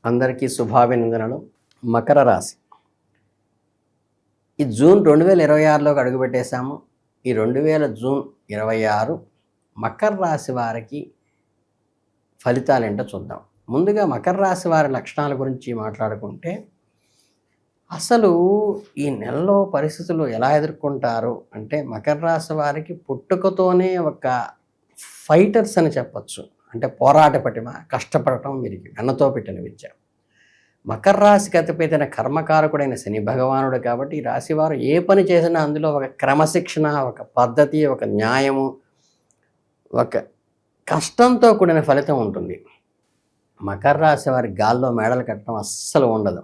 అందరికీ శుభాభినందనలు. మకర రాశి ఈ జూన్ 2026లోకి అడుగుపెట్టేశాము. ఈ 2026 మకర రాశి వారికి ఫలితాలేంటో చూద్దాం. ముందుగా మకర రాశి వారి లక్షణాల గురించి మాట్లాడుకుంటే, అసలు ఈ నెలలో పరిస్థితులు ఎలా ఎదుర్కొంటారు అంటే, మకర రాశి వారికి పుట్టుకతోనే ఒక ఫైటర్స్ అని చెప్పచ్చు. అంటే పోరాట పటిమ, కష్టపడటం వీరికి వెన్నతో పెట్టిన విద్య. మకర రాశికి అతిపెద్ద కర్మకారకుడైన శని భగవానుడు కాబట్టి, ఈ రాశివారు ఏ పని చేసినా అందులో ఒక క్రమశిక్షణ, ఒక పద్ధతి, ఒక న్యాయము, ఒక కష్టంతో కూడిన ఫలితం ఉంటుంది. మకర రాశి వారి గాల్లో మేడలు కట్టడం అస్సలు ఉండదు.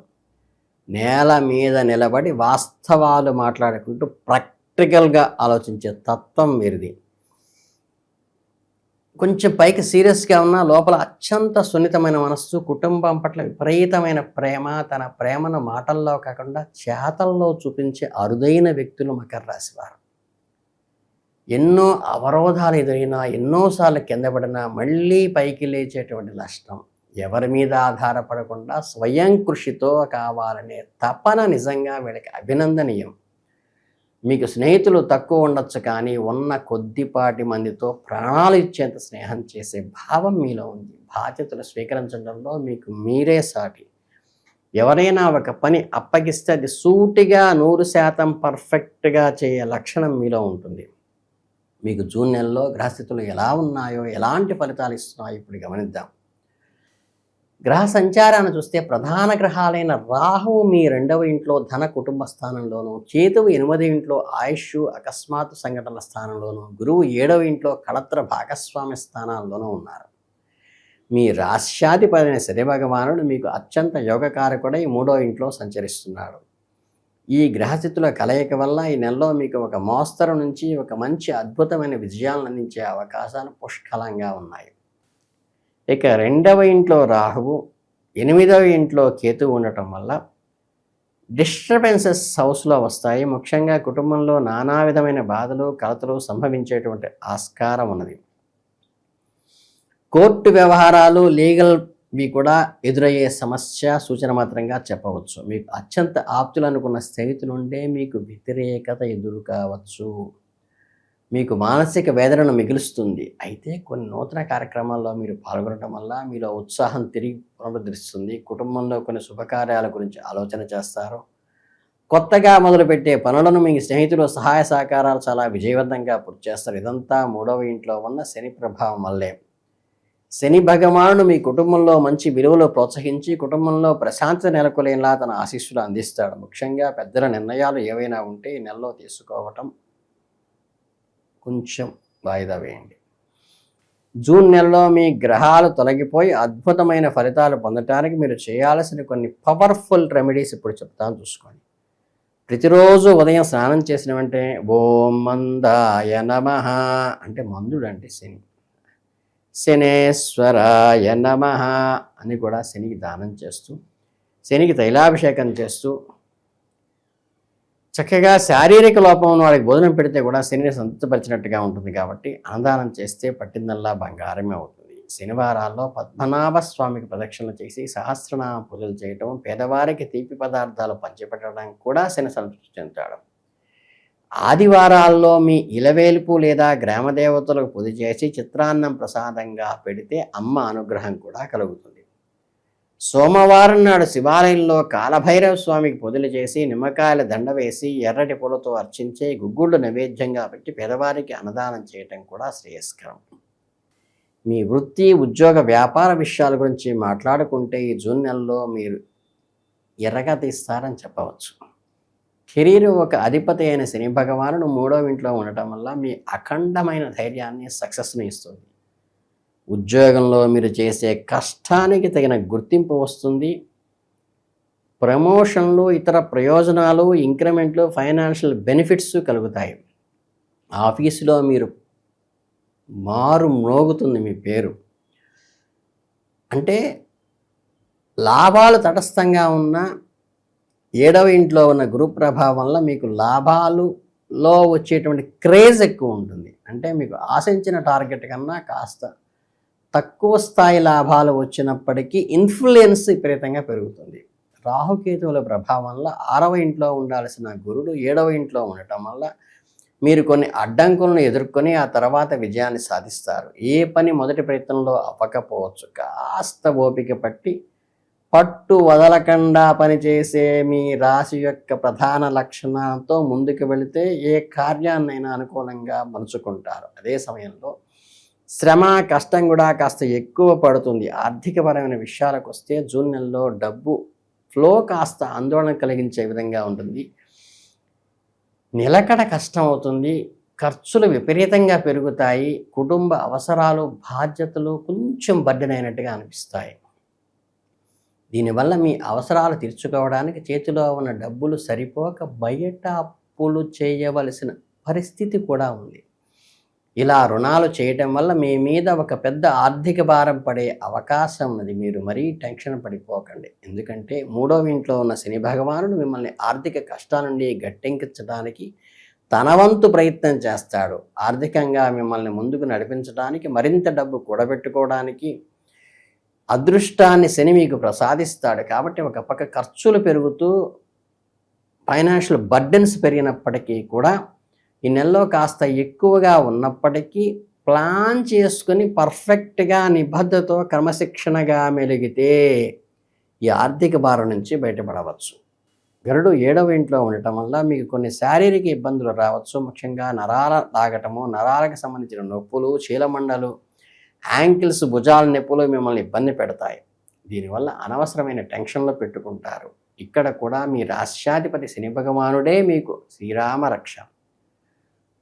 నేల మీద నిలబడి వాస్తవాలు మాట్లాడుకుంటూ ప్రాక్టికల్గా ఆలోచించే తత్వం వీరిది. కొంచెం పైకి సీరియస్గా ఉన్నా లోపల అత్యంత సున్నితమైన మనస్సు, కుటుంబం పట్ల విపరీతమైన ప్రేమ, తన ప్రేమను మాటల్లో కాకుండా చేతల్లో చూపించే అరుదైన వ్యక్తులు మకర రాశి వారు. ఎన్నో అవరోధాలు ఎదురైనా, ఎన్నోసార్లు కింద పడినా మళ్ళీ పైకి లేచేటువంటి లక్షణం. ఎవరి మీద ఆధారపడకుండా స్వయం కృషితో కావాలనే తపన నిజంగా వీళ్ళకి అభినందనీయం. మీకు స్నేహితులు తక్కువ ఉండొచ్చు, కానీ ఉన్న కొద్దిపాటి మందితో ప్రాణాలు ఇచ్చేంత స్నేహం చేసే భావం మీలో ఉంది. బాధ్యతలు స్వీకరించడంలో మీకు మీరే సాటి. ఎవరైనా ఒక పని అప్పగిస్తే అది సూటిగా 100% పర్ఫెక్ట్గా చేయే లక్షణం మీలో ఉంటుంది. మీకు జూన్ నెలలో గ్రహస్థితులు ఎలా ఉన్నాయో, ఎలాంటి ఫలితాలు ఇస్తున్నాయో ఇప్పుడు గమనిద్దాం. గ్రహ సంచారాన్ని చూస్తే, ప్రధాన గ్రహాలైన రాహువు మీ 2వ ఇంట్లో ధన కుటుంబ స్థానంలోను, కేతువు 8వ ఇంట్లో ఆయుష్ అకస్మాత్తు సంఘటనల స్థానంలోను, గురువు 7వ ఇంట్లో కళత్ర భాగస్వామ్య స్థానాల్లోనూ ఉన్నారు. మీ రాశ్యాధిపతి శని భగవానుడు మీకు అత్యంత యోగకారకుడై 3వ ఇంట్లో సంచరిస్తున్నాడు. ఈ గ్రహస్థితుల కలయిక వల్ల ఈ నెలలో మీకు ఒక మోస్తరు నుంచి ఒక మంచి అద్భుతమైన విజయాలను అందించే అవకాశాలు పుష్కలంగా ఉన్నాయి. ఇక 2వ ఇంట్లో రాహువు, 8వ ఇంట్లో కేతువు ఉండటం వల్ల డిస్టర్బెన్సెస్ హౌస్లో వస్తాయి. ముఖ్యంగా కుటుంబంలో నానా విధమైన బాధలు, కలతలు సంభవించేటువంటి ఆస్కారం ఉన్నది. కోర్టు వ్యవహారాలు, లీగల్వి కూడా ఎదురయ్యే సమస్య సూచన మాత్రంగా చెప్పవచ్చు. మీకు అత్యంత ఆప్తులు అనుకున్న స్నేహితుల నుండే మీకు వ్యతిరేకత ఎదురు కావచ్చు. మీకు మానసిక వేదనను మిగులుస్తుంది. అయితే కొన్ని నూతన కార్యక్రమాల్లో మీరు పాల్గొనడం వల్ల మీలో ఉత్సాహం తిరిగి పునరుద్ధరిస్తుంది. కుటుంబంలో కొన్ని శుభకార్యాల గురించి ఆలోచన చేస్తారు. కొత్తగా మొదలుపెట్టే పనులను మీ స్నేహితులు సహాయ సహకారాలు చాలా విజయవంతంగా పూర్తి చేస్తారు. ఇదంతా 3వ ఇంట్లో ఉన్న శని ప్రభావం వల్లే. శని భగవానుడు మీ కుటుంబంలో మంచి విలువలు ప్రోత్సహించి, కుటుంబంలో ప్రశాంతత నెలకొలేలా తన ఆశీస్సులు అందిస్తాడు. ముఖ్యంగా పెద్దల నిర్ణయాలు ఏవైనా ఉంటే ఈ నెలలో తీసుకోవటం కొంచెం వాయిదా వేయండి. జూన్ నెలలో మీ గ్రహాలు తొలగిపోయి అద్భుతమైన ఫలితాలు పొందటానికి మీరు చేయాల్సిన కొన్ని పవర్ఫుల్ రెమెడీస్ ఇప్పుడు చెప్తాను, చూసుకోండి. ప్రతిరోజు ఉదయం స్నానం చేసిన వెంటనే ఓం మందాయ నమః అంటే మందుడు అంటే శని, శనేశ్వరాయ నమః అని కూడా శనికి దానం చేస్తూ, శనికి తైలాభిషేకం చేస్తూ, చక్కగా శారీరక లోపం ఉన్న వాడికి భోజనం పెడితే కూడా శనిని సంతృప్తిపరిచినట్టుగా ఉంటుంది. కాబట్టి అన్నదానం చేస్తే పట్టిందల్లా బంగారమే అవుతుంది. శనివారాల్లో పద్మనాభ స్వామికి ప్రదక్షిణలు చేసి సహస్రనామ పూజలు చేయటం, పేదవారికి తీపి పదార్థాలు పంచిపెట్టడం కూడా శని సంతృప్తి చెందుతాడు. ఆదివారాల్లో మీ ఇలవేలుపు లేదా గ్రామదేవతలకు పూజ చేసి చిత్రాన్నం ప్రసాదంగా పెడితే అమ్మ అనుగ్రహం కూడా కలుగుతుంది. సోమవారం నాడు శివాలయంలో కాలభైరవ స్వామికి పూజలు చేసి, నిమ్మకాయల దండ వేసి, ఎర్రటి పూలతో అర్చించే గుగ్గుళ్ళు నైవేద్యంగా పెట్టి పేదవారికి అన్నదానం చేయటం కూడా శ్రేయస్కరం. మీ వృత్తి, ఉద్యోగ, వ్యాపార విషయాల గురించి మాట్లాడుకుంటే ఈ జూన్ నెలలో మీరు ఎర్రగా తీస్తారని చెప్పవచ్చు. కెరీర్ ఒక అధిపతి అయిన శని భగవానుడు 3వ ఇంట్లో ఉండటం వల్ల మీ అఖండమైన ధైర్యాన్ని, సక్సెస్ని ఇస్తుంది. ఉద్యోగంలో మీరు చేసే కష్టానికి తగిన గుర్తింపు వస్తుంది. ప్రమోషన్లు, ఇతర ప్రయోజనాలు, ఇంక్రిమెంట్లు, ఫైనాన్షియల్ బెనిఫిట్స్ కలుగుతాయి. ఆఫీసులో మీరు మారు మ్రోగుతుంది మీ పేరు. అంటే లాభాలు తటస్థంగా ఉన్న 7వ ఇంట్లో ఉన్న గురు ప్రభావం వల్ల మీకు లాభాలులో వచ్చేటువంటి క్రేజ్ ఎక్కువ ఉంటుంది. అంటే మీకు ఆశించిన టార్గెట్ కన్నా కాస్త తక్కువ స్థాయి లాభాలు వచ్చినప్పటికీ ఇన్ఫ్లుయెన్స్ విపరీతంగా పెరుగుతుంది. రాహుకేతువుల ప్రభావం వల్ల 6వ ఇంట్లో ఉండాల్సిన గురుడు 7వ ఇంట్లో ఉండటం వల్ల మీరు కొన్ని అడ్డంకులను ఎదుర్కొని ఆ తర్వాత విజయాన్ని సాధిస్తారు. ఏ పని మొదటి ప్రయత్నంలో అవ్వకపోవచ్చు. కాస్త ఓపిక పట్టి పట్టు వదలకుండా పనిచేసే మీ రాశి యొక్క ప్రధాన లక్షణాలతో ముందుకు వెళితే ఏ కార్యాన్నైనా అనుకూలంగా మలుచుకుంటారు. అదే సమయంలో శ్రమ కష్టం కూడా కాస్త ఎక్కువ పడుతుంది. ఆర్థికపరమైన విషయాలకు వస్తే జూన్ నెలలో డబ్బు ఫ్లో కాస్త ఆందోళన కలిగించే విధంగా ఉంటుంది. నిలకడ కష్టం అవుతుంది. ఖర్చులు విపరీతంగా పెరుగుతాయి. కుటుంబ అవసరాలు బాధ్యతలు కొంచెం బర్డెన్ అయినట్టుగా అనిపిస్తాయి. దీనివల్ల మీ అవసరాలు తీర్చుకోవడానికి చేతిలో ఉన్న డబ్బులు సరిపోక బయట అప్పులు చేయవలసిన పరిస్థితి కూడా ఉంది. ఇలా రుణాలు చేయటం వల్ల మీ మీద ఒక పెద్ద ఆర్థిక భారం పడే అవకాశం ఉన్నది. మీరు మరీ టెన్షన్ పడిపోకండి. ఎందుకంటే 3వ ఇంట్లో ఉన్న శని భగవానుడు మిమ్మల్ని ఆర్థిక కష్టాల నుండి గట్టెక్కించడానికి తన వంతు ప్రయత్నం చేస్తాడు. ఆర్థికంగా మిమ్మల్ని ముందుకు నడిపించడానికి, మరింత డబ్బు కూడబెట్టుకోవడానికి అదృష్టాన్ని శని మీకు ప్రసాదిస్తాడు. కాబట్టి ఒక పక్క ఖర్చులు పెరుగుతూ ఫైనాన్షియల్ బర్డెన్స్ పెరిగినప్పటికీ కూడా ఈ నెలలో కాస్త ఎక్కువగా ఉన్నప్పటికీ ప్లాన్ చేసుకుని పర్ఫెక్ట్గా నిబద్ధతో క్రమశిక్షణగా మెలిగితే ఈ ఆర్థిక భారం నుంచి బయటపడవచ్చు. గరుడు 7వ ఇంట్లో ఉండటం వల్ల మీకు కొన్ని శారీరక ఇబ్బందులు రావచ్చు. ముఖ్యంగా నరాల లాగటము, నరాలకు సంబంధించిన నొప్పులు, చీలమండలు, యాంకిల్స్, భుజాల నొప్పులు మిమ్మల్ని ఇబ్బంది పెడతాయి. దీనివల్ల అనవసరమైన టెన్షన్లో పెట్టుకుంటారు. ఇక్కడ కూడా మీ రాష్ట్రాధిపతి శని భగవానుడే మీకు శ్రీరామ రక్ష.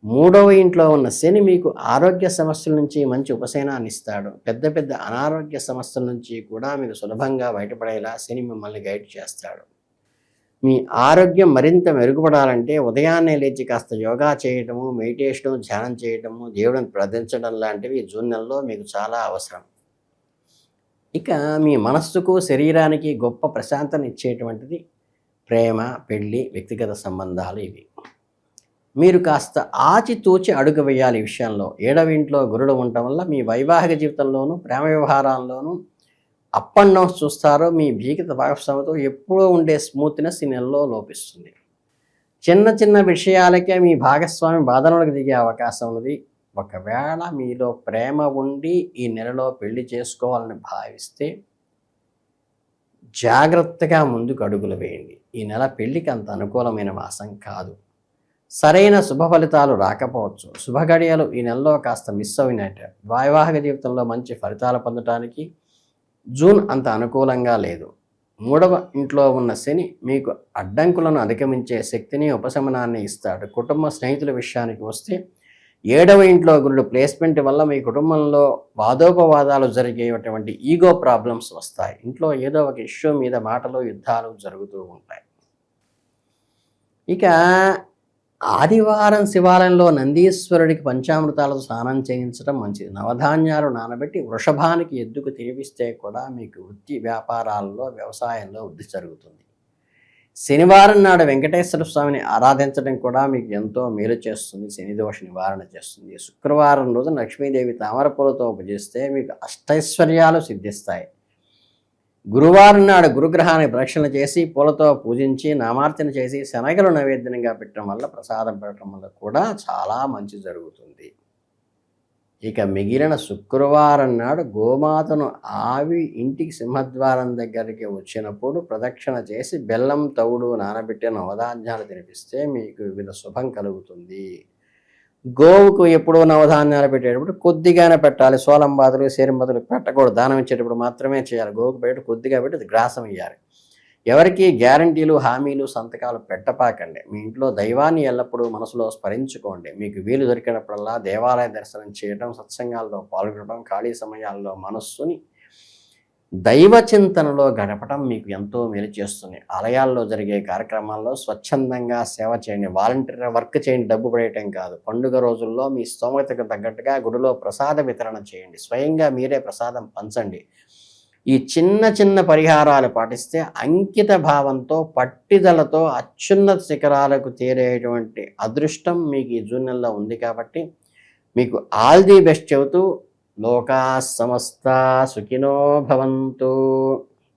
3వ ఇంట్లో ఉన్న శని మీకు ఆరోగ్య సమస్యల నుంచి మంచి ఉపశమనాన్ని ఇస్తాడు. పెద్ద పెద్ద అనారోగ్య సమస్యల నుంచి కూడా మీకు సులభంగా బయటపడేలా శని మిమ్మల్ని గైడ్ చేస్తాడు. మీ ఆరోగ్యం మరింత మెరుగుపడాలంటే ఉదయాన్నే లేచి కాస్త యోగా చేయటము, మెడిటేషను, ధ్యానం చేయటము, దేవుడిని ప్రార్థించడం లాంటివి జూన్ నెలలో మీకు చాలా అవసరం. ఇక మీ మనస్సుకు శరీరానికి గొప్ప ప్రశాంతత ఇచ్చేటువంటిది ప్రేమ, పెళ్ళి, వ్యక్తిగత సంబంధాలు. ఇవి మీరు కాస్త ఆచితూచి అడుగు వేయాలి. ఈ విషయంలో 7వ ఇంట్లో గురుడు ఉండటం వల్ల మీ వైవాహిక జీవితంలోనూ ప్రేమ వ్యవహారాల్లోనూ అప్ అండ్ డౌన్స్ చూస్తారో. మీ జీవిత భాగస్వామితో ఎప్పుడూ ఉండే స్మూత్నెస్ ఈ నెలలో లోపిస్తుంది. చిన్న చిన్న విషయాలకే మీ భాగస్వామి బాధనలకు దిగే అవకాశం ఉన్నది. ఒకవేళ మీలో ప్రేమ ఉండి ఈ నెలలో పెళ్లి చేసుకోవాలని భావిస్తే జాగ్రత్తగా ముందుకు అడుగులు వేయండి. ఈ నెల పెళ్లికి అంత అనుకూలమైన మాసం కాదు. సరైన శుభ ఫలితాలు రాకపోవచ్చు. శుభగడియలు ఈ నెలలో కాస్త మిస్ అయినట్టు. వైవాహిక జీవితంలో మంచి ఫలితాలు పొందడానికి జూన్ అంత అనుకూలంగా లేదు. 3వ ఇంట్లో ఉన్న శని మీకు అడ్డంకులను అధిగమించే శక్తిని, ఉపశమనాన్ని ఇస్తాడు. కుటుంబ స్నేహితుల విషయానికి వస్తే 7వ ఇంట్లో గురుడు ప్లేస్మెంట్ వల్ల మీ కుటుంబంలో వాదోపవాదాలు జరిగేటువంటి ఈగో ప్రాబ్లమ్స్ వస్తాయి. ఇంట్లో ఏదో ఒక ఇష్యూ మీద మాటలు, యుద్ధాలు జరుగుతూ ఉంటాయి. ఇక ఆదివారం శివాలయంలో నందీశ్వరుడికి పంచామృతాలతో స్నానం చేయించడం మంచిది. నవధాన్యాలు నానబెట్టి వృషభానికి ఎద్దుకు తినిపిస్తే కూడా మీకు వృత్తి వ్యాపారాల్లో, వ్యవసాయంలో వృద్ధి జరుగుతుంది. శనివారం నాడు వెంకటేశ్వర స్వామిని ఆరాధించడం కూడా మీకు ఎంతో మేలు చేస్తుంది. శనిదోష నివారణ చేస్తుంది. శుక్రవారం రోజు లక్ష్మీదేవి తామరపూలతో పూజిస్తే మీకు అష్టైశ్వర్యాలు సిద్ధిస్తాయి. గురువారం నాడు గురుగ్రహాన్ని ప్రదక్షిణ చేసి పూలతో పూజించి నామార్చన చేసి శనగలు నైవేద్యంగా పెట్టడం వల్ల, ప్రసాదం పెట్టడం వల్ల కూడా చాలా మంచి జరుగుతుంది. ఇక మిగిలిన శుక్రవారం నాడు గోమాతను ఆవి ఇంటికి సింహద్వారం దగ్గరికి వచ్చినప్పుడు ప్రదక్షిణ చేసి బెల్లం, తవుడు నానబెట్టిన నవధాన్యాలు తినిపిస్తే మీకు వివిధ శుభం కలుగుతుంది. గోవుకు ఎప్పుడో నవధాన్యాలు పెట్టేటప్పుడు కొద్దిగానే పెట్టాలి. సోలం బాతులు, సేరింబాతులు పెట్టకూడదు. దానం ఇచ్చేటప్పుడు మాత్రమే చేయాలి. గోవుకు బయట కొద్దిగా పెట్టి అది గ్రాసం ఇవ్వాలి. ఎవరికి గ్యారంటీలు, హామీలు, సంతకాలు పెట్టపాకండి. మీ ఇంట్లో దైవాన్ని ఎల్లప్పుడూ మనసులో స్మరించుకోండి. మీకు వీలు దొరికినప్పుడల్లా దేవాలయ దర్శనం చేయడం, సత్సంగాల్లో పాల్గొనడం, ఖాళీ సమయాల్లో మనస్సుని దైవ చింతనలో గడపడం మీకు ఎంతో మేలు చేస్తుంది. ఆలయాల్లో జరిగే కార్యక్రమాల్లో స్వచ్ఛందంగా సేవ చేయండి. వాలంటీర్ వర్క్ చేయండి. డబ్బు పడేయటం కాదు. పండుగ రోజుల్లో మీ స్తోమతకు తగ్గట్టుగా గుడిలో ప్రసాద వితరణ చేయండి. స్వయంగా మీరే ప్రసాదం పంచండి. ఈ చిన్న చిన్న పరిహారాలు పాటిస్తే అంకిత భావంతో, పట్టుదలతో అత్యున్నత శిఖరాలకు చేరేటువంటి అదృష్టం మీకు ఈ జూన్ నెలలో ఉంది. కాబట్టి మీకు ఆల్ ది బెస్ట్ చెబుతూ లోకా సమస్తా సుఖినో భవంతు.